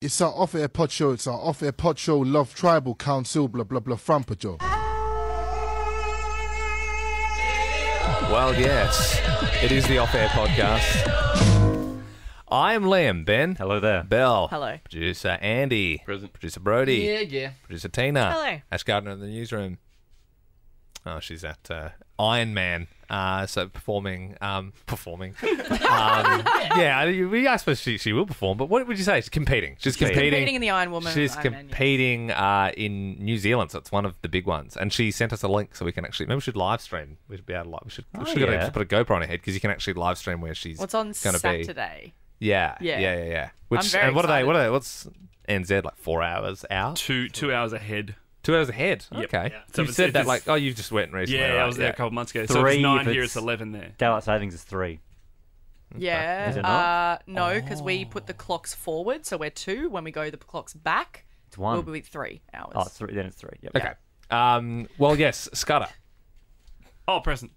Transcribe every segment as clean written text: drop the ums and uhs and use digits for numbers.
It's our off-air pod show. It's our off-air pod show. Love Tribal Council. Blah blah blah. Frampa Joe. Well, yes, it is the off-air podcast. I am Liam. Ben. Hello there. Belle. Hello. Producer Andy. Present. Producer Brody. Yeah. Producer Tina. Hello. Ash Gardner in the newsroom. Oh, she's at Iron Man. So performing. Yeah, I suppose she will perform. But what would you say? She's competing. She's Competing in the Iron Woman. She's Iron Man, competing in New Zealand, so it's one of the big ones. And she sent us a link so we can actually. Maybe we should live stream. We should be able to live. We should yeah. put a GoPro on her head because you can actually live stream where she's. What's on going to be. Saturday? Yeah. Which I'm very and what excited. are they? What's NZ like? 4 hours out? 2 hours ahead. 2 hours ahead. Yep. Okay. Yeah. So You it's- said that it's- like you've just went recently. Yeah, right? I was there a couple months ago. So if 3 it's 9 if here, it's- it's 11 there. Daylight savings is 3. Yeah. Is it not? No, because we put the clocks forward, so we're 2. When we go the clocks back, It's 1. we'll be 3 hours. Oh, it's 3. Then it's 3. Yep. Okay. Well, yes, Scudder Oh, present.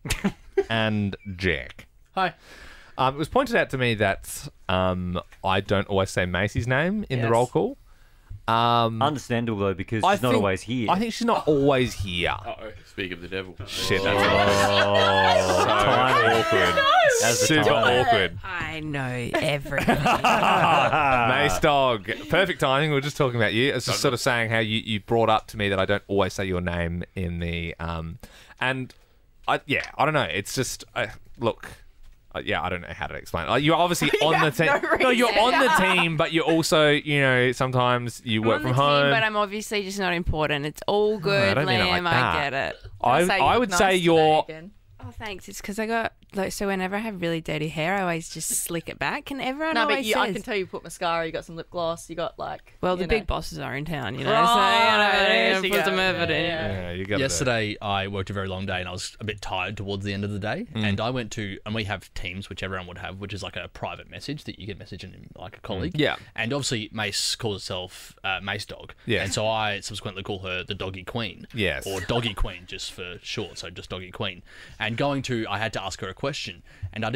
and Jack. Hi. It was pointed out to me that I don't always say Macy's name in the Yes. roll call. Understandable though, because she's not always here. I think she's not always here. Uh-oh. Speak of the devil. Shit, that's Oh, so awkward. That's the Super time. awkward. I know everything. Mace Dog. Perfect timing. We were just talking about you. It's just sort of saying how you brought up to me that I don't always say your name in the and I don't know. It's just look. I don't know how to explain it. Like, you're obviously on the team. no You're reason. on the team, but you're also, sometimes you work I'm from on the home. team, but I'm obviously just not important. It's all good, I don't mean it Liam. like that. I get it. I would say you're. Oh, thanks. It's because I got so whenever I have really dirty hair, I always just slick it back, and everyone No, but always I says, can tell you put mascara, you got some lip gloss, you got like. "Well, you the know. big bosses are in town, you know, Right, so there she put some goes. effort in." Yeah, you got Yesterday, I worked a very long day and I was a bit tired towards the end of the day. Mm. And I went to, and we have Teams, which everyone would have, which is like a private message that you can message in like a colleague. Yeah. And obviously, Mace calls herself Mace Dog. Yeah. And so I subsequently call her the Doggy Queen. Yes. Or Doggy Queen, just for short. So just Doggy Queen. And I had to ask her a question. And I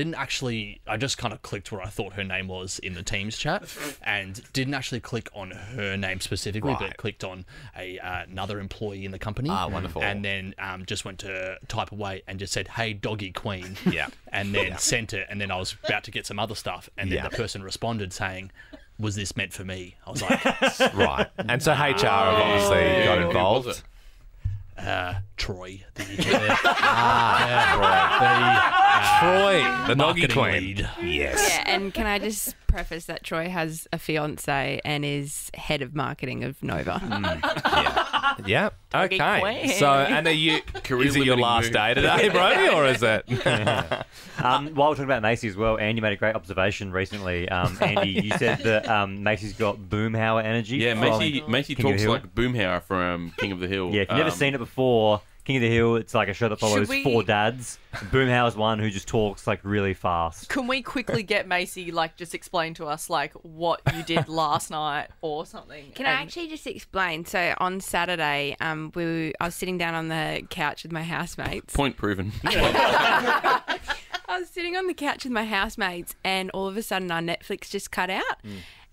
just kind of clicked where I thought her name was in the Teams chat and didn't actually click on her name specifically, Right. but clicked on another employee in the company. Ah, wonderful. And then just went to type away and just said, "Hey, Doggy Queen." Yeah. And then sent it. And then I was about to get some other stuff. And then Yeah. the person responded saying, "Was this meant for me?" I was like, Right. And so HR have obviously got involved. Troy, the Troy, the doggy marketing queen. lead. Yes. Yeah, and can I just preface that Troy has a fiance and is head of marketing of Nova. Yeah. Doggy Okay. queen. So, and are you? Is it your limiting last move. day today, Brody, or is it? While we're talking about Macy as well, Andy made a great observation recently. Andy, you said that Macy's got Boomhauer energy. Yeah, from Macy King of the talks Hill. like Boomhauer from King of the Hill. Yeah, if you've never seen it before, King of the Hill, it's like a show that follows we- 4 dads. Boomhauer's one who just talks like really fast. Can we quickly get Macy, like, just explain to us, like, what you did last night or something? Can I actually just explain? So on Saturday, I was sitting down on the couch with my housemates. Point proven. I was sitting on the couch with my housemates, and all of a sudden our Netflix just cut out.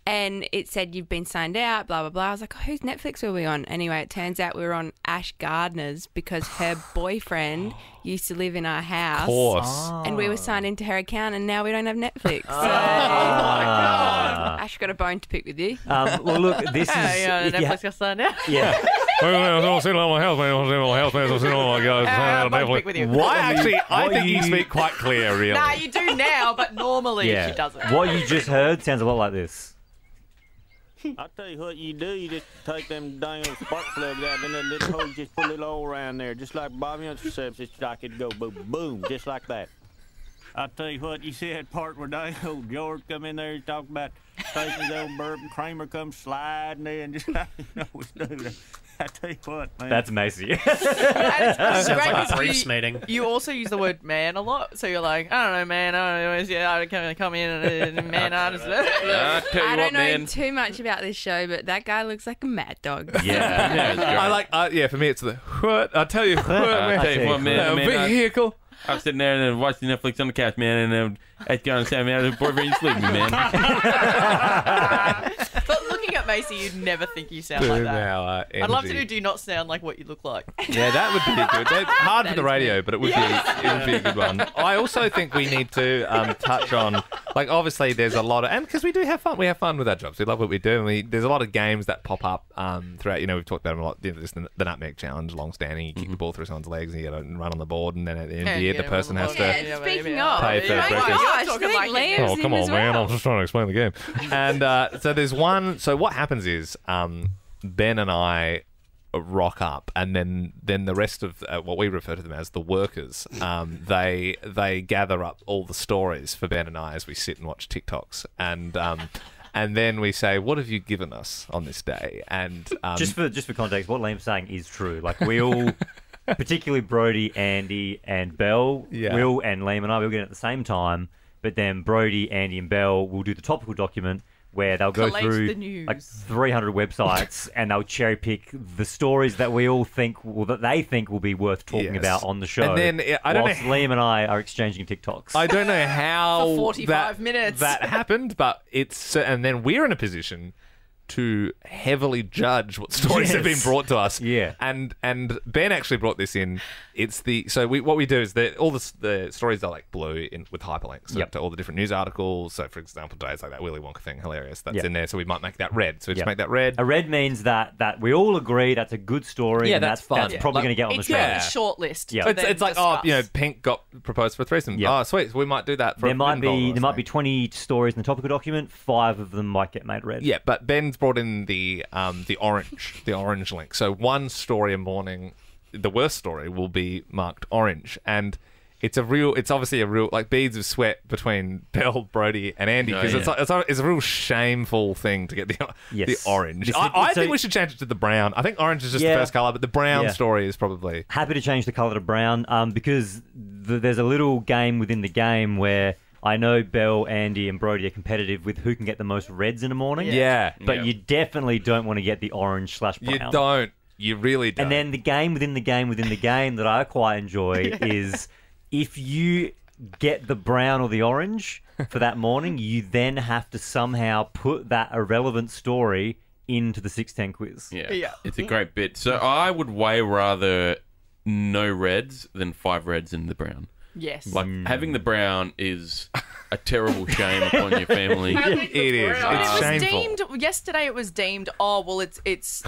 And it said, "You've been signed out, blah, blah, blah." I was like, "Oh, whose Netflix were we on?" Anyway, it turns out we were on Ash Gardner's because her boyfriend used to live in our house. Of course. And we were signed into her account, and now we don't have Netflix. So Ash got a bone to pick with you. Well, look, this is... Yeah, if you Netflix got signed out. yeah. Bone to pick with you. Why actually? I What think you you- speak quite clear, really. Nah, you do now, but normally Yeah. she doesn't. What you just heard sounds a lot like this. I'll tell you what you do. You just take them dang old spark plugs out, and then that little hole, you just put a little hole around there, just like Bobby Unser says. It's like it go boom, boom, just like that. I'll tell you what, you see that part where dang old George come in there and talk about taking old bourbon, Kramer comes sliding in, just like you always do. I tell you what, man. That's Macy. And it's great like a 'cause briefs meeting. You also use the word man a lot, so you're like, I don't know, man. I don't know. Yeah, I come in and man, I just. I tell you I what, don't know man. too much about this show, but that guy looks like a mad dog. yeah. I like. For me, it's the what. I tell you what, man. I tell you what, man. Vehicle. I was sitting there and then watching Netflix on the couch, man, and then I got on Sam, man, the boyfriend sleeping, man. But looking about Macy, you'd never think you sound like Boom that. hour I'd love to energy. do not sound like what you look like. Yeah, that would be good. That's hard for That the is radio, me. but it would be a good one. I also think we need to touch on, like, obviously there's a lot of, and because we do have fun, we have fun with our jobs. We love what we do, and there's a lot of games that pop up throughout. You know, we've talked about them a lot. There's the Nutmeg Challenge, long standing. You kick the ball through someone's legs, and you got to run on the board, and then at the end of the year, the person has to. Yeah, speaking of, pay for my breakfast. gosh, You're I talking think like it. Liam's Oh, come in on, as man. well. I'm just trying to explain the game. And so there's one. So what happens is Ben and I rock up, and then the rest of what we refer to them as the workers, they gather up all the stories for Ben and I as we sit and watch TikToks. And then we say, what have you given us on this day? And Just for context, what Liam's saying is true. Like, we all, particularly Brody, Andy, and Bell, Yeah. Will and Liam and I, we'll get it at the same time. But then Brody, Andy, and Bell will do the topical document where they'll go Collate the through news. like 300 websites and they'll cherry pick the stories that we all think, well, that they think will be worth talking Yes. about on the show. And then, I don't know whilst Liam and I are exchanging TikToks. I don't know how For 45 minutes. that happened, but it's and then we're in a position to heavily judge what stories have been Yes. brought to us. Yeah. and Ben actually brought this in. It's what we do is all the stories are like blue with hyperlinks Yep. to all the different news articles. So for example, today's like that Willy Wonka thing, hilarious. That's Yep. in there. So we might make that red. So we just Yep. make that red. A red means that we all agree that's a good story. Yeah, and that's fun. That's Yeah. probably Like, going to get on the It's show. a short list. Yeah. to It's then like discuss. Pink got proposed for a threesome. Yep. Oh, sweet. So we might do that. For There a might forbidden be Bowl or something. 20 stories in the topical document. 5 of them might get made red. Yeah, but Ben's brought in the orange link. So one story a morning, the worst story will be marked orange, and it's obviously a real like beads of sweat between Bell, Brody, and Andy because it's a real shameful thing to get the Yes. orange. It's I so- think we should change it to the brown. I think orange is just Yeah. the first color, but the brown Yeah. story is probably. Happy to change the colour to brown because there's a little game within the game where I know Bell, Andy, and Brody are competitive with who can get the most reds in a morning. Yeah, But Yeah. you definitely don't want to get the orange/brown. you don't. You really don't. And then the game within the game within the game that I quite enjoy is if you get the brown or the orange for that morning, you then have to somehow put that irrelevant story into the 610 quiz. Yeah. It's a great bit. So I would way rather no reds than 5 reds in the brown. Yes. Like, having the brown is a terrible shame upon your family. it is. But It's it was shameful. deemed yesterday. It was deemed. Oh well, it's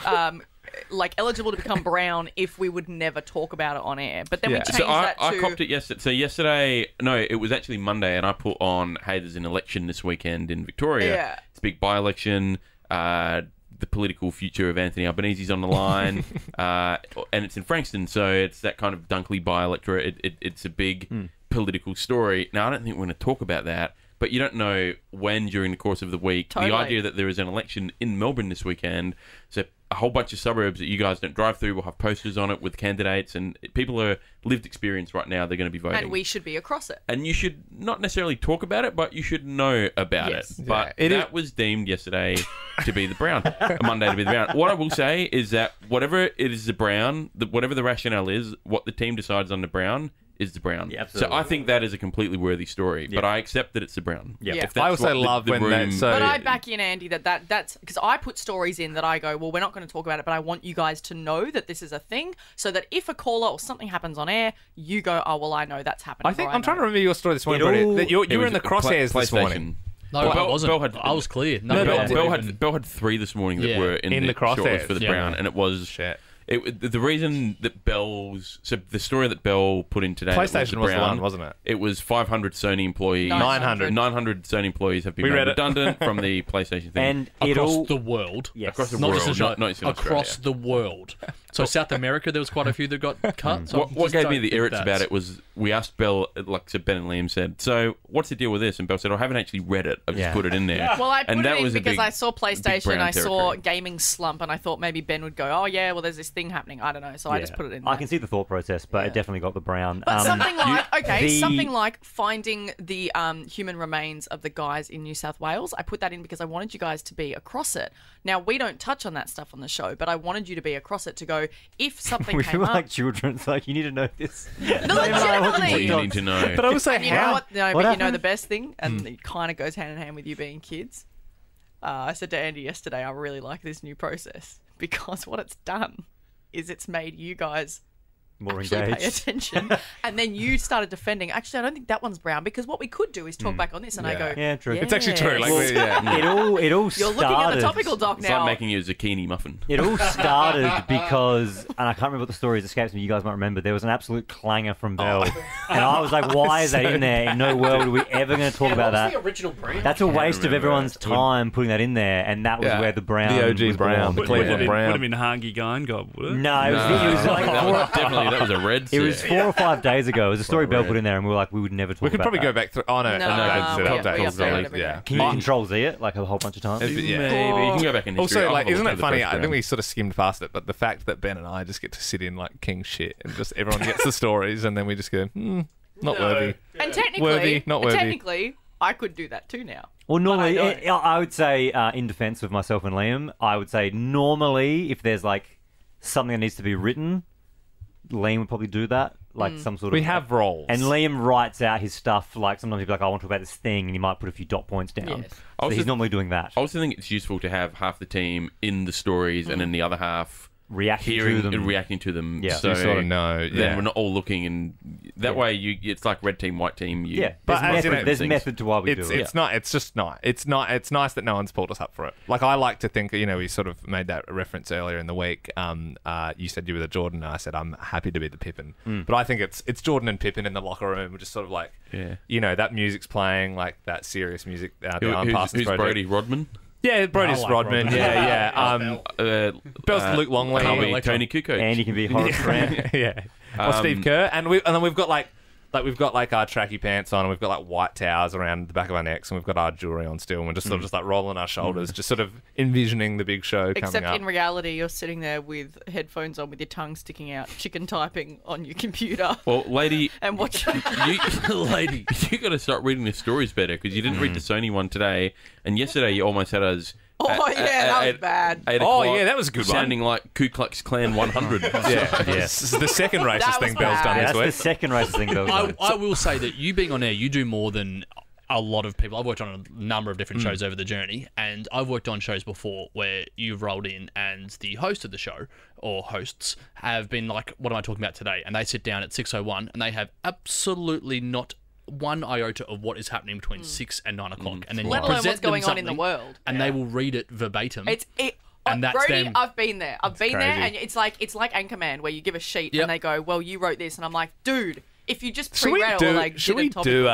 like eligible to become brown if we would never talk about it on air. But then we Yeah. changed So that to. I copped it yesterday. So yesterday, no, it was actually Monday, and I put on, hey, there's an election this weekend in Victoria. Yeah. It's a big by-election. The political future of Anthony Albanese's on the line, and it's in Frankston, so it's that kind of Dunkley by-electorate. It's a big political story. Now, I don't think we're going to talk about that, but you don't know when during the course of the week. Totally. The idea that there is an election in Melbourne this weekend, so a whole bunch of suburbs that you guys don't drive through will have posters on it with candidates, and people are lived experience right now. They're going to be voting. and we should be across it. And you should not necessarily talk about it, but you should know about Yes. it. But Yeah, it that was deemed yesterday to be the brown, Monday to be the brown. What I will say is that whatever it is the brown, whatever the rationale is, what the team decides on the brown is the brown. Yeah, absolutely. So I think that is a completely worthy story, but I accept that it's the brown. Yeah. If that's I also what love when that- so- But I back in Andy that's because I put stories in that I go, well, we're not going to talk about it, but I want you guys to know that this is a thing, so that if a caller or something happens on air, you go, oh well, I know that's happening. I think or I'm trying to know. remember your story this morning, It Brody. all- That you It were was in the a crosshairs this PlayStation. morning. No, I Bell- wasn't. Bell had- I was clear. No, Bell Bell- didn't Bell even- had 3 this morning that Yeah. were in In the shortlist crosshairs. for the Yeah. brown, and it was Shit. the reason that the story that Bell put in today, that PlayStation was the brown, one, wasn't it? It was 500 Sony employees. 900. 900 Sony employees have been We made read it. redundant from the PlayStation thing. And it across all the world. Yes. Across the Not world, just Australia, not just in across Australia. the world. So South America, there was quite a few that got cut. So What just gave don't me the think irrits about that's- it was we asked Bell, like so Ben and Liam said, so what's the deal with this? And Bell said, I haven't actually read it. I've Yeah. just put it in there. Well, I put and that it in was a because big- I saw big PlayStation, brown I saw territory. gaming slump, and I thought maybe Ben would go, oh yeah, well there's this thing happening. I don't know, so I just put it in. I there. can see the thought process, but Yeah. it definitely got the brown. But something like the- something like finding the human remains of the guys in New South Wales. I put that in because I wanted you guys to be across it. Now we don't touch on that stuff on the show, but I wanted you to be across it to go if something we came feel up. like children. It's like, you need to know this. No, What legitimately. you need to know. But I would say And you know how. what? No, What but you know happened? the best thing, and it kind of goes hand in hand with you being kids. I said to Andy yesterday, I really like this new process because what it's done is it's made you guys More actually pay engaged. attention. And then you started defending. Actually, I don't think that one's brown because what we could do is talk back on this. And I go, Yeah, true. It's actually true. Like, "Yes." yeah. It all You're started. looking at the topical doc It's now. like making you a zucchini muffin. It all started because, and I can't remember what the story is, escapes me, you guys might remember, there was an absolute clanger from Bell. And I was like, why is that in there? In no world are we ever going to talk about that. original brand? That's a waste of remember everyone's it. time putting that in there, and that was Yeah. where the brown The OG was brown, born. the Cleveland Brown. Would have been Hangi Gone Gob, would it? No, it was like that was definitely that was a red. it was set. 4 or 5 days ago. It was a story Bell red. put in there, and we were like, we would never talk We could about probably that. go back through. Oh, no. No, that's we it. update Update. every Yeah. day. Can you control Z it like a whole bunch of times? Yeah. Maybe you can go back in history. Also, I'll like, have a isn't look it at the funny? first I think round. we sort of skimmed past it, but the fact that Ben and I just get to sit in like king shit and just everyone gets the stories, and then we just go, not worthy. And technically, Worthy, not worthy. technically, I could do that too now. Well, normally, But I don't. I would say, in defense of myself and Liam, I would say normally if there's like something that needs to be written, Liam would probably do that, like some sort of. We have roles. And Liam writes out his stuff. Like sometimes he'll be like, "I want to talk about this thing," and he might put a few dot points down. Yes. So Also- he's normally doing that, I also think it's useful to have half the team in the stories and then the other half reacting hearing to them. and reacting to them. Yeah. so You sort of know, Then yeah. we're not all looking, and that Yeah. way it's like red team, white team. You, Yeah, But there's as in method, it- there's things. method to why we It's do it. it's not. It's just not. It's not. It's nice that no one's pulled us up for it. Like I like to think. We sort of made that reference earlier in the week. You said you were the Jordan, and I said I'm happy to be the Pippen. But I think it's Jordan and Pippen in the locker room, just sort of like, Yeah. that music's playing, like that serious music. The Who- Arm who's Parsons project. Brody Rodman? Yeah, Brody's I like Rodman. Rodman. Yeah. Bell's Luke Longley. Harvey, Tony Kukoc. And he can be Horace Grant. Yeah. Or Steve Kerr, and then we've got we've got our tracky pants on, and we've got like white towels around the back of our necks, and we've got our jewelry on still, and we're just sort of just like rolling our shoulders, just sort of envisioning the big show coming Except up. in reality, you're sitting there with headphones on with your tongue sticking out, chicken typing on your computer Well, lady, and watching. lady, you got to start reading the stories better because you didn't read the Sony one today, and yesterday you almost had us. Oh, yeah, that was bad. 8 Oh, o'clock, yeah, that was a good one. sounding like Ku Klux Klan 100. Yeah, this is the second racist That was thing Bell's done bad. this That's week. the second racist thing Bell's done. I will say that you being on air, you do more than a lot of people. I've worked on a number of different shows over the journey, and I've worked on shows before where you've rolled in and the host of the show, or hosts, have been like, what am I talking about today? And they sit down at 6:01 and they have absolutely not one iota of what is happening between 6 and 9 o'clock. And then Let you alone present what's going them on in the something, world. and they will read it verbatim. And that's Brody, them. I've been there. I've been there, crazy. and it's like Anchorman, where you give a sheet Yep. and they go, "Well, you wrote this," and I'm like, "Dude, if you just Should we pre-read it do? or like should did we a topical- do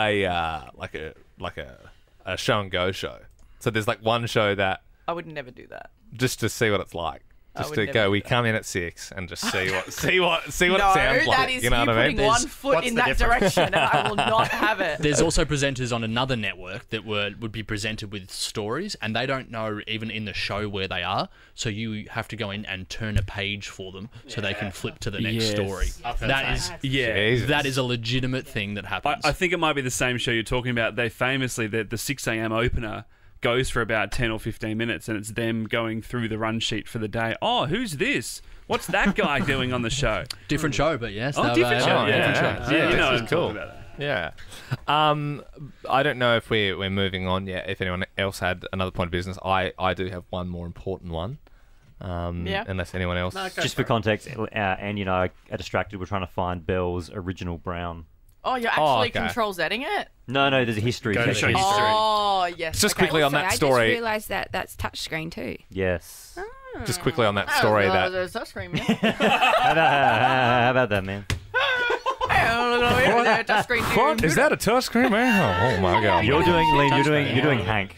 a show and go show? So there's like one show that I would never do that. just to see what it's like. Just would to never go, do we that. come in at 6 and just see what it sounds No, like. that is you know you what I putting mean? one foot in that direction, and I will not have it. There's also presenters on another network that would be presented with stories, and they don't know even in the show where they are. So you have to go in and turn a page for them so they can flip to the next Yes. story. That is Jesus. that is a legitimate thing that happens. I think it might be the same show you're talking about. They famously, the 6 a.m. opener goes for about 10 or 15 minutes, and it's them going through the run sheet for the day. Oh, who's this? What's that guy doing on the show? different show, but yes. Oh, they've, different show. yeah. Different show. Yeah, you this know is I'm cool. talking about that. Yeah. I don't know if we're moving on yet. If anyone else had another point of business, I do have one more important one. Yeah. Unless anyone else. Just for context, Andy and I are distracted. We're trying to find Bell's original brown. Oh, you're actually okay. control Zetting it? No, there's a history. Go to section. show history. Oh, yes. Just okay. quickly on So that I story. just realised that that's touchscreen too. Yes. Just quickly on that story that. There's a touchscreen, man. How about that, man? What is that a touchscreen, man? Oh my god! You're doing Lean. You're doing Hank.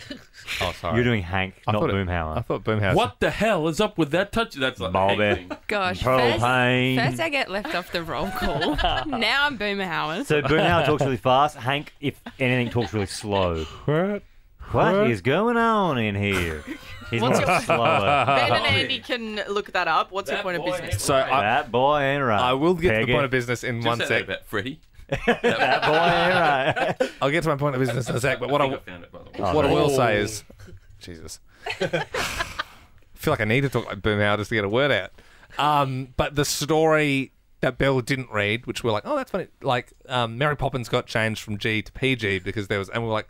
Oh, sorry. You're doing Hank, not thought it- Boomhauer. I thought Boomhouse. What the hell is up with that touch? That's like Bobby. a thing. Gosh, Propane. first I get left off the roll call. Now I'm Boomer Howard. So Boomhauer talks really fast. Hank, if anything, talks really slow. What? What is going on in here? He's What's more your- slower. Ben and Andy can look that up. What's your point of business? So That boy ain't right. I will get to Peggy. the point of business in Just one say sec. that about Freddie. That boy ain't right. I'll get to my point of business in a sec. But what I I think I found it, by the way. Oh, what I really? will say is, Jesus, I feel like I need to talk like Boomhauer just to get a word out. But the story that Bell didn't read, which we're like, oh, that's funny. Like Mary Poppins got changed from G to PG because there was, and we're like,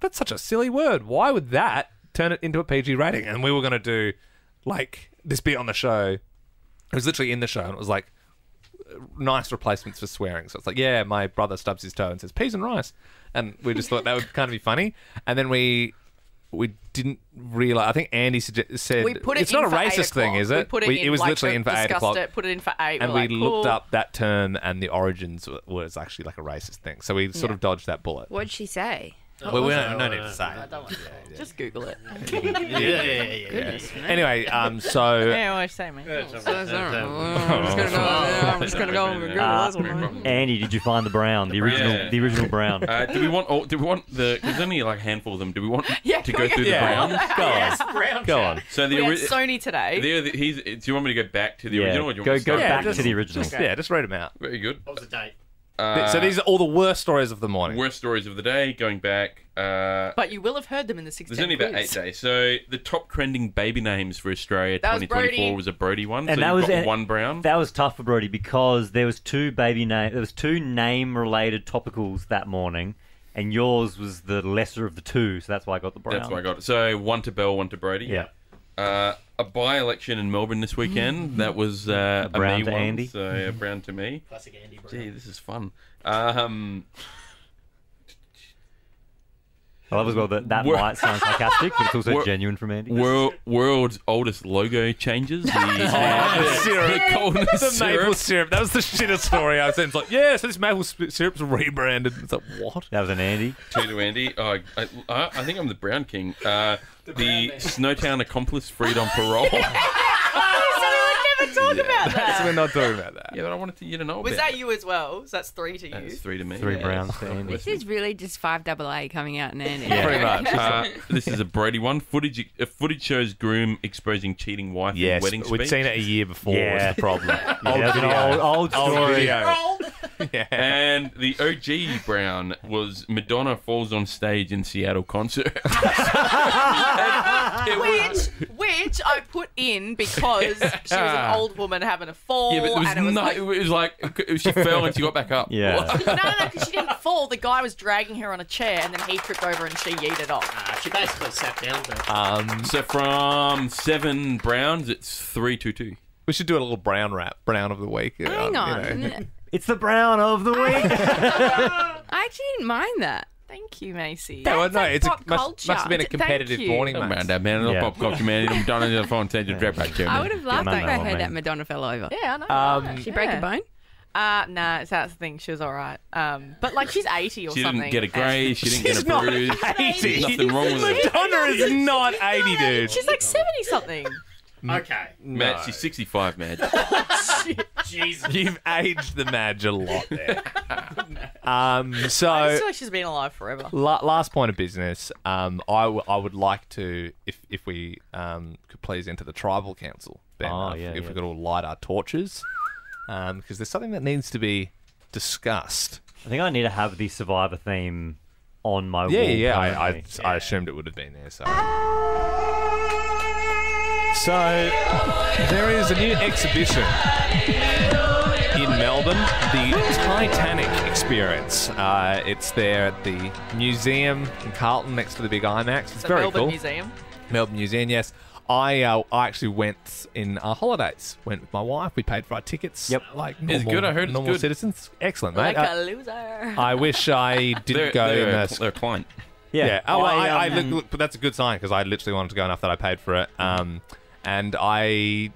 that's such a silly word. Why would that turn it into a PG rating. And we were going to do like this bit on the show. It was literally in the show, and it was like nice replacements for swearing. So it's like, yeah, my brother stubs his toe and says peas and rice, and we just thought that would kind of be funny. And then we didn't realize. I think Andy said We put it it's in not a for racist 8 thing, o'clock. is it? We put it in, it was like, literally in for 8 discussed o'clock. It, put it in for 8. And we're we like, looked cool. up that term, and the origins was actually like a racist thing. So we sort of dodged that bullet. What'd she say? Well, we don't need to say it. Just Google it. Anyway, so Yeah, what you say, mate? I'm just gonna go over Google. Andy, did you find the brown, the original brown? Do we want the? There's only like a handful of them. Do we want Yeah, to can go we through get- the brown? go on. So We had Sony today. do you want me to go back to the Yeah, original? Or do you go want me to start? back just- to the original. Just read them out. Very good. What was the date? So these are all the worst stories of the morning. Worst stories of the day. Going back. But you will have heard them in the 16 There's only about 8 days. So the top trending baby names for Australia That was 2024 Brody. was a Brody one. And so that you've was got one brown. That was tough for Brody because there was two name related topicals that morning, and yours was the lesser of the two, so that's why I got the brown. That's why I got it. So one to Bell, one to Brody. Yeah. A by-election in Melbourne this weekend. That was a brown me to one, Andy. So a brown to me. Classic Andy Brown. Gee, this is fun. I love as well that Wor- might sound sarcastic, but it's also Wor- genuine from Andy. World's oldest logo changes. The golden The syrup. maple syrup. That was the shittest story I've seen. It's like, yeah, so this maple syrup's rebranded. It's like, what? That was an Andy. Two to Andy. Oh, I think I'm the Brown King. The Snowtown accomplice freed on parole. Talk about So that. we're not talking about that. Yeah, but I wanted you to know Was about that you as well? So that's 3 to you. That's 3 to me. 3 yeah. browns to Andy. This is really just 5AA coming out in Andy. Yeah. Pretty much. This is a Brady one. Footage shows groom exposing cheating wife in Yes, wedding we'd speech. seen it a year before. Yeah. Was the problem. Yeah, that's an old story. video. Yeah. And the OG Brown was Madonna falls on stage in Seattle concert. Which I put in because she was an old woman having a fall. Yeah, but and it was like, she fell and she got back up. Yeah. no, because she didn't fall. The guy was dragging her on a chair, and then he tripped over and she yeeted off. She basically sat down. But So from 7 Browns, it's 3-2-2. We should do a little brown rap, brown of the week. Hang on. You know. It's the brown of the week. I actually didn't mind that. Thank you, Macy. Yeah, well, That's no, like it's pop must culture. have been a Thank competitive you. morning, Oh, mate. man, that man, Yeah. pop culture man. I'm done in the phone, stage of drag back I would have laughed no, if I no, heard man. that Madonna fell over. Yeah, I know. Did she break a bone? Nah, so that's the thing. She was all right. But like, she's 80 or She something. didn't get a grey. She didn't get She's a not bruise. 80. Nothing wrong with it. Madonna is not 80, dude. She's like 70 something. okay. Matt, she's 65, man. Jesus. You've aged the Madge a lot there. I just So, feel like she's been alive forever. last point of business. I would like to, if we could please enter the tribal council, Ben, Oh, if yeah, we yeah. could all light our torches, because there's something that needs to be discussed. I think I need to have the Survivor theme on my wall. Yeah. permanently. I assumed it would have been there. So there is a new exhibition in Melbourne, the Titanic Experience. It's there at the museum in Carlton next to the big IMAX. It's The very Melbourne cool. Museum. Melbourne Museum, yes. I actually went in our holidays. Went with my wife. We paid for our tickets. Yep. Like It's normal, good, I heard it's normal good. citizens. Excellent, mate. Like a loser. I wish I didn't go in the They're a client. yeah. Oh, I um, look, but that's a good sign because I literally wanted to go enough that I paid for it. And only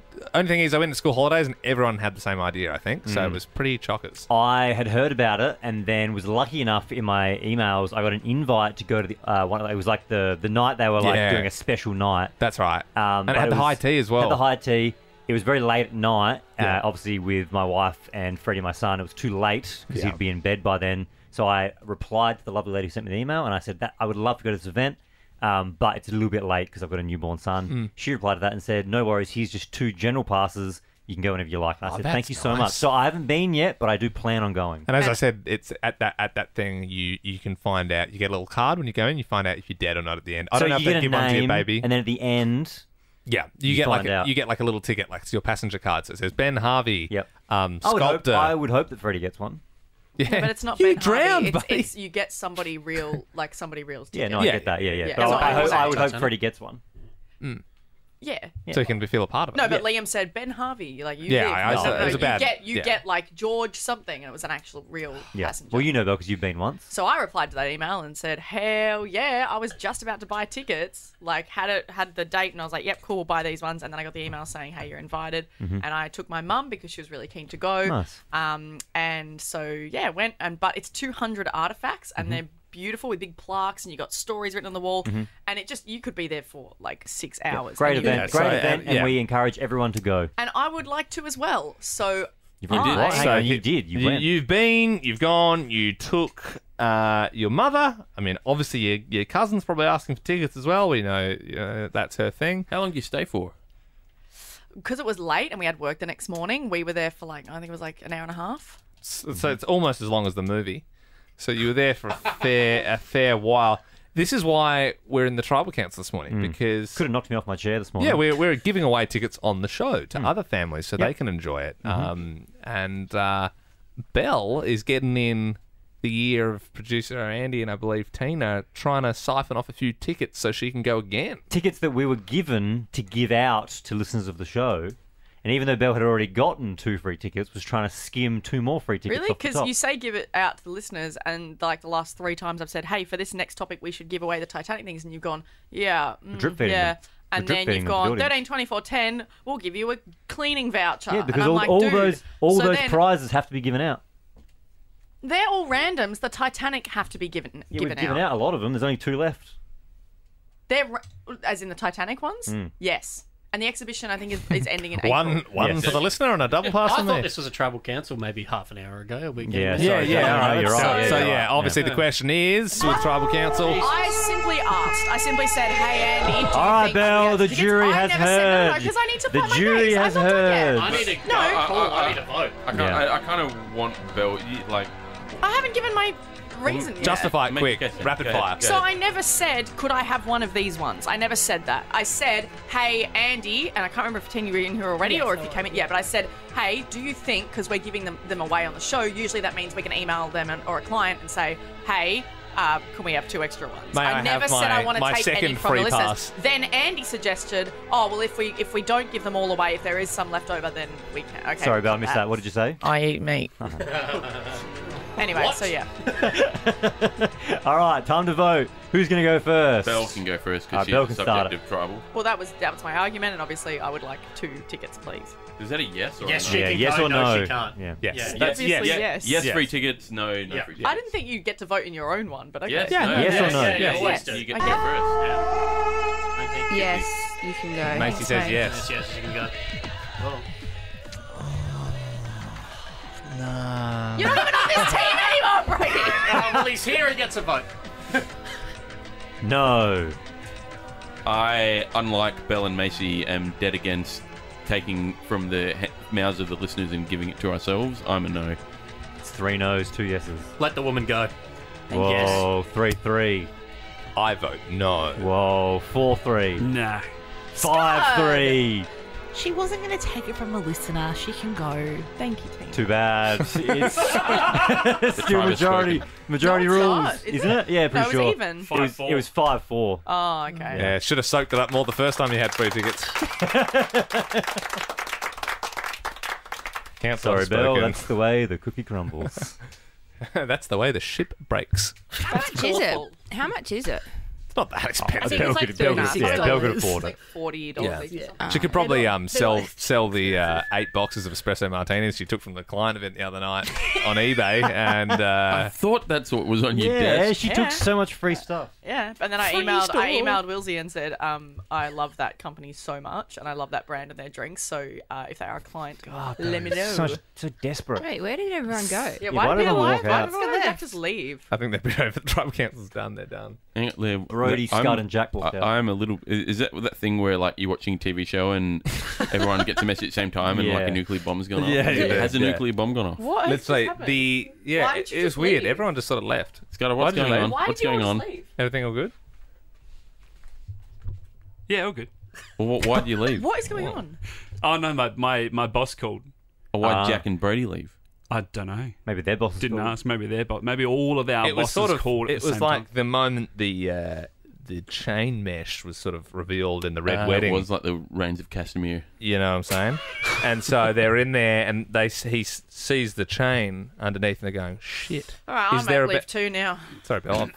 thing is, I went to school holidays and everyone had the same idea. I think so. It was pretty chockers. I had heard about it and then was lucky enough in my emails. I got an invite to go to the one. It was like the night they were like Yeah. doing a special night. That's right. And but it had the was- high tea as well. Had the high tea. It was very late at night. Yeah. Obviously, with my wife and Freddie, my son, it was too late because Yeah. he'd be in bed by then. So I replied to the lovely lady who sent me the email, and I said that I would love to go to this event, but it's a little bit late because I've got a newborn son. She replied to that and said, "No worries. Here's just 2 general passes. You can go whenever you like." And I said, that's "Thank you so nice. much." So I haven't been yet, but I do plan on going. And as I said, it's at that thing you can find out. You get a little card when you go in. You find out if you're dead or not at the end. I So don't know if you they get a give one to your name, baby. and then at the end, Yeah, you You get like find out. you get like a little ticket, like it's your passenger card. So it says Ben Harvey, Yep. I would sculptor. hope that Freddie gets one. Yeah, but it's not you Ben drowned, Harvey. buddy. It's you get somebody real, like somebody real's Yeah, ticket. no, I Yeah. get that. Yeah. Yeah, But that's what I was I would saying. hope Freddie gets one. Yeah. So you can feel a part of it. No, but Liam said Ben Harvey. Like you. Yeah, live. I No, said- no, it was you a bad- get you yeah. get like George something, and it was an actual real Yeah. passenger. Well, you know, Belle, because you've been once. So I replied to that email and said, "Hell yeah! I was just about to buy tickets. Like had the date, and I was like, yep, cool, we'll buy these ones." And then I got the email saying, "Hey, you're invited." And I took my mum because she was really keen to go. Nice. And so yeah, went but it's 200 artifacts, and they're beautiful with big plaques, and you got stories written on the wall, and it just you could be there for like 6 hours. Great and you- event. so, Great event. yeah. And we encourage everyone to go. And I would like to as well. So You've already I- what? Hang So on, you did. You went. You've been. You've gone. You took your mother. I mean, obviously your cousin's probably asking for tickets as well. We know that's her thing. How long do you stay for? because it was late and we had work the next morning, we were there for like, I think it was like an hour and a half. So it's almost as long as the movie. So you were there for a fair while. This is why we're in the tribal council this morning, because Could have knocked me off my chair this morning. yeah, we're giving away tickets on the show to other families so they can enjoy it. And Belle is getting in the year of producer Andy and I believe Tina trying to siphon off a few tickets so she can go again. Tickets that we were given to give out to listeners of the show. And even though Belle had already gotten 2 free tickets, was trying to skim 2 more free tickets Really? off the Because top. you say give it out to the listeners, and like the last 3 times I've said, hey, for this next topic, we should give away the Titanic things, and you've gone, yeah, drip feeding yeah. them. And We're drip then feeding you've them to gone buildings. 13, 24, 10. We'll give you a cleaning voucher. Yeah, And because I'm all, like, all dude. those So those prizes have to be given out. They're all randoms. The Titanic have to be given Yeah, we've given given out a lot of them. There's only 2 left. They're as in the Titanic ones. Yes. And the exhibition, I think, is ending in April. One Yes. for the listener and a double pass I from thought me. this was a tribal council maybe half an hour ago. Yeah, Yeah, sorry, yeah, no, all right. you're right. So, you're yeah, right. obviously the question is with tribal council. I simply asked. I simply said, "Hey, Andy, do you All right, think we Belle, have the tickets?" jury I has never said no, heard. because I need to The fight my jury case. has I'm not done heard. yet. I need to No. I need to vote. Yeah. I kind of want Belle, like, I haven't given my reason yet. Justify it Make quick, a guess then. rapid Go ahead. fire. Go So I never said, could I have one of these ones? I never said that. I said, hey, Andy, and I can't remember if Tina, you were in here already or if you came in. Yeah, but I said, hey, do you think, because we're giving them away on the show, usually that means we can email them or a client and say, hey, can we have 2 extra ones? May I never have said I my- want to my take any second from free the listeners. pass? Then Andy suggested, oh, well, if we don't give them all away, if there is some left over, then we can. Okay. Sorry, Belle, I missed that. What did you say? I eat meat. Anyway, so yeah. All right, time to vote. Who's going to go first? Belle can go first Alright, because Belle she's can the start subject of tribal. Well, that was my argument, and obviously I would like 2 tickets, please. Is that a yes or Yes, a she no? Yeah, can yes go. or No, no? she can't. Yeah. Yes. Yeah. That's Obviously, yes. yes. Yes, Yes. free tickets. No, no Yeah. free I tickets. didn't think you'd get to vote in your own one, but okay. Yes, Yeah, no, yes or no? Yeah, Yes, always do. you get I to get- go first. Yeah. I think Yes, you can go. Macy says Fine. yes. Yes, you can go. Oh. You're not even on this team anymore, Brady! Oh, well, he's here. He gets a vote. No. I, unlike Belle and Macy, am dead against taking from the mouths of the listeners and giving it to ourselves. I'm a no. It's 3 no's, 2 yeses. Let the woman go. Whoa, 3-3. I vote no. Whoa, 4-3. Nah. 5-3. She wasn't going to take it from a listener. She can go. Thank you, team. Too bad. It's still tribe has majority No, it's rules, not, is isn't it? it? Yeah, pretty No, it sure. was even. It was 5-4. Oh, okay. Yeah, should have soaked it up more the first time you had free tickets. Council Sorry, has Belle. spoken. That's the way the cookie crumbles. That's the way the ship breaks. How much is it? colourful. How much is it? It's not that I expensive. think it's like Belle could $36. afford Like it. $40 Yeah. each or something. She could probably sell the 8 boxes of espresso martinis she took from the client event the other night on eBay, and I thought that's what was on your Yeah, desk. she took so much free stuff. Yeah, and then I Free emailed store. Wilsey and said, I love that company so much, and I love that brand and their drinks. So if they are a client, let me know. So desperate. Wait, where did everyone go? Yeah, why why did did everyone why walk did out? everyone Jack just leave? I think they've been over. The tribal council's done. They're done. Hang on, Liam. Brody, I'm- Scott, and Jack walked out. I'm a little. Is that thing where like you're watching a TV show and everyone gets a message at the same time and like Yeah. a nuclear bomb's gone off? Yeah, Has a yeah. nuclear bomb gone off? What? Let's say happened? it Why did you was just weird. leave? Everyone just sort of left. Scott, Why what's did you going leave? on? Why What's did you going all on? just leave? Everything all good? Yeah, all good. Well, why'd you leave? What is going on? Oh no, my boss called. Or why'd Jack and Brody leave? I don't know. Maybe their boss Didn't ask. Maybe their boss. Maybe all of our It was bosses sort of. called at It the was same like time. the moment the chain mesh was sort of revealed in the Red Wedding. It was like the Reigns of Castamere. You know what I'm saying? And so they're in there, and he sees the chain underneath, and they're going, "Shit." All right, Is there I'm a at bit- 2 now. Sorry, Bill.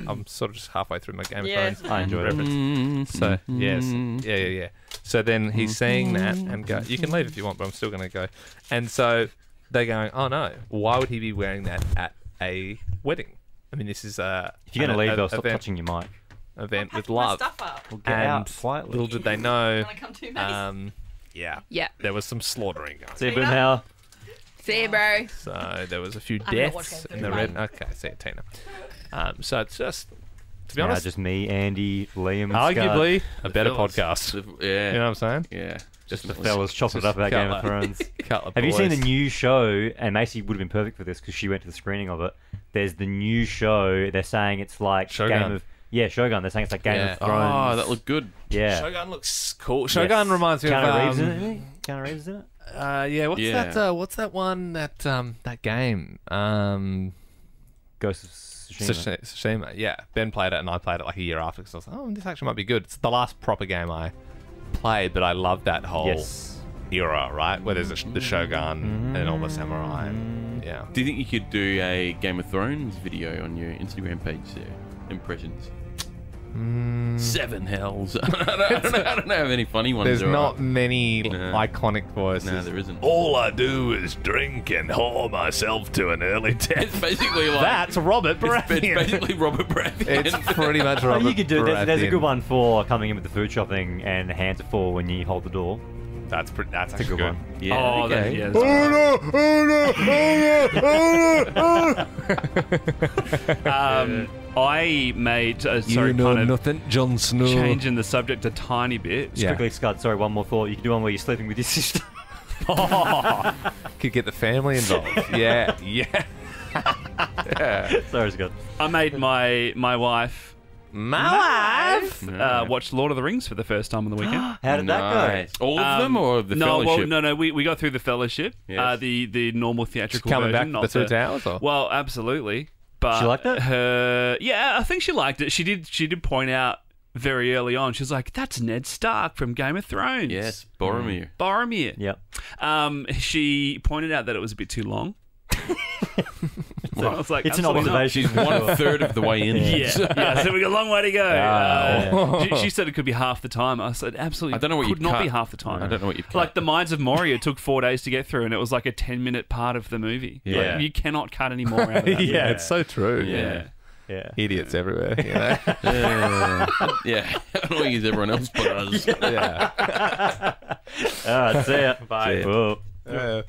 I'm sort of just halfway through my Game Yeah. of Thrones. I enjoyed it. reference. So yes, yeah. So then he's seeing that and go. You can leave if you want, but I'm still going to go. And so they're going, "Oh no! Why would he be wearing that at a wedding? I mean, this is a If you're going to leave, Bill, stop event, touching your mic. event with Pack my love." stuff up. Well, get And out quietly. little did they know, Wanna come too, mate? yeah, Yeah. there was some slaughtering going. See you, Boomhauer. See you, bro. So there was a few I'm not watching deaths Game in the of red. Thrones. Okay, see you, Tina. So it's just, to be Now honest, just me, Andy, Liam, and arguably a better fellas. podcast. Yeah. You know what I'm saying? Yeah. Just the fellas chopping it up about Couple Game of Thrones. couple of Have you seen the boys. new show? And Macy would have been perfect for this because she went to the screening of it. There's the new show. They're saying it's like Shogun. Shogun. They're saying it's like Game Yeah. of Thrones. Oh, that looked good. yeah. Shogun looks cool. Shogun reminds me Keanu of Reeves in it. Isn't he? Keanu Reeves is in it. yeah. What's Yeah. that? What's that one? That game. Ghost of Tsushima. Tsushima. Yeah, Ben played it and I played it like a year after because I was like, oh, this actually might be good. It's the last proper game I played, but I love that whole Yes. era, right? Where there's the Shogun and all the samurai. Yeah. Do you think you could do a Game of Thrones video on your Instagram page there? Impressions. 7 hells. I don't know how many funny ones There's there not are. many No. iconic voices. No, there isn't. All I do is drink and whore myself to an early It's death. basically like... That's Robert it's Baratheon. basically Robert Baratheon. It's pretty much Oh, Robert you could do. There's a Baratheon. good one for coming in with the food shopping and hand to fall when you hold the door. That's That's a actually good one. Yeah, Oh, okay. yeah. I made sorry, kind of nothing, Jon Snow. changing the subject a tiny bit. Yeah. Quickly, Scott. Sorry, one more thought. You could do one where you're sleeping with your sister. Could get the family involved. Yeah, yeah. Sorry, Scott. I made my wife My wife. watch Lord of the Rings for the first time on the weekend. How did that Nice. All of them or the no, Fellowship? Well, no. We got through the Fellowship, Yes. the normal theatrical Coming back version. to not the Two Towers, or? Well, absolutely. But She liked it? Yeah, I think she liked it. She did point out very early on. She was like, "That's Ned Stark from Game of Thrones." Yes, Boromir. Boromir. Yep. She pointed out that it was a bit too long. So I was like, It's an absolutely not. observation. She's 1/3 of the way in. Yeah, so we got a long way to go. yeah. She said it could be half the time. I said, absolutely, I don't know what could you'd not cut. be half the time. I don't know what you'd cut. Like, the Mines of Moria took 4 days to get through, and it was like a 10-minute part of the movie. Yeah. Like, you cannot cut any more out of that. Yeah, it's so true. Yeah. Yeah. Idiots everywhere. You know? Yeah. I don't want to use everyone else but us. Yeah. All right, see ya. Bye. Whoa. Yeah.